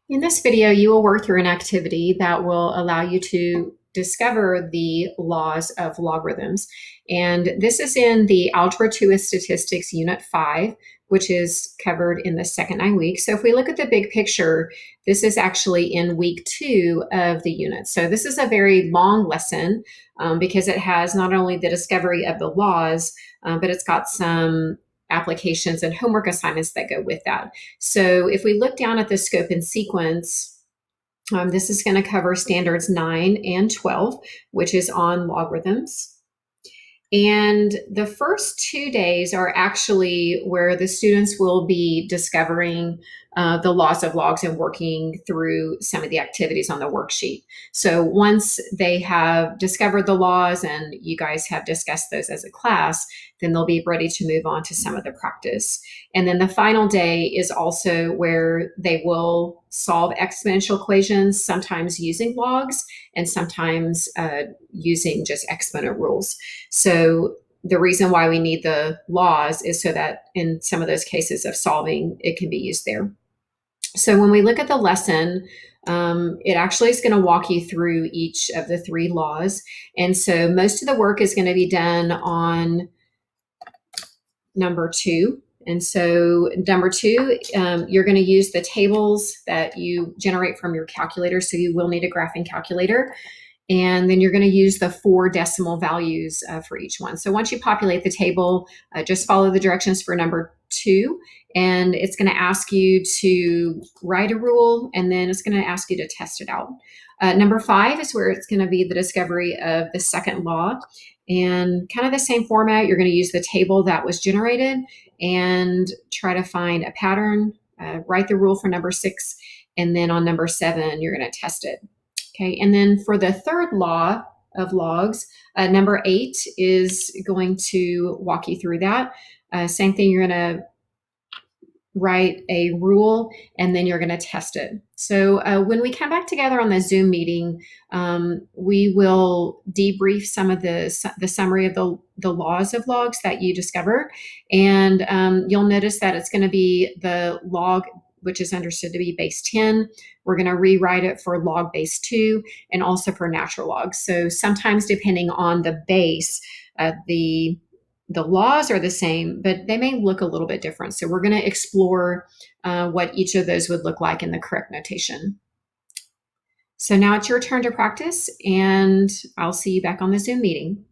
In this video, you will work through an activity that will allow you to discover the laws of logarithms. And this is in the Algebra 2 with Statistics Unit 5, which is covered in the second 9 weeks. So if we look at the big picture, this is actually in week 2 of the unit. So this is a very long lesson because it has not only the discovery of the laws, but it's got some applications and homework assignments that go with that. So if we look down at the scope and sequence, this is going to cover standards 9 and 12, which is on logarithms. And the first 2 days are actually where the students will be discovering the laws of logs and working through some of the activities on the worksheet. So once they have discovered the laws and you guys have discussed those as a class, then they'll be ready to move on to some of the practice. And then the final day is also where they will solve exponential equations, sometimes using logs and sometimes using just exponent rules. So the reason why we need the laws is so that in some of those cases of solving, it can be used there. So when we look at the lesson, it actually is going to walk you through each of the 3 laws. And so most of the work is going to be done on number 2. And so number 2, you're going to use the tables that you generate from your calculator. So you will need a graphing calculator. And then you're going to use the 4 decimal values for each one. So once you populate the table, just follow the directions for number 2. And it's going to ask you to write a rule, and then it's going to ask you to test it out. Number 5 is where it's going to be the discovery of the second law. And kind of the same format, you're going to use the table that was generated and try to find a pattern, write the rule for number 6, and then on number 7, you're going to test it. Okay, and then for the third law of logs, number 8 is going to walk you through that. Same thing, you're going to write a rule and then you're going to test it. So when we come back together on the Zoom meeting, we will debrief some of the summary of the laws of logs that you discovered. And you'll notice that it's going to be the log, which is understood to be base 10. We're going to rewrite it for log base 2 and also for natural logs. So sometimes depending on the base, the laws are the same, but they may look a little bit different. So we're going to explore what each of those would look like in the correct notation. So now it's your turn to practice, and I'll see you back on the Zoom meeting.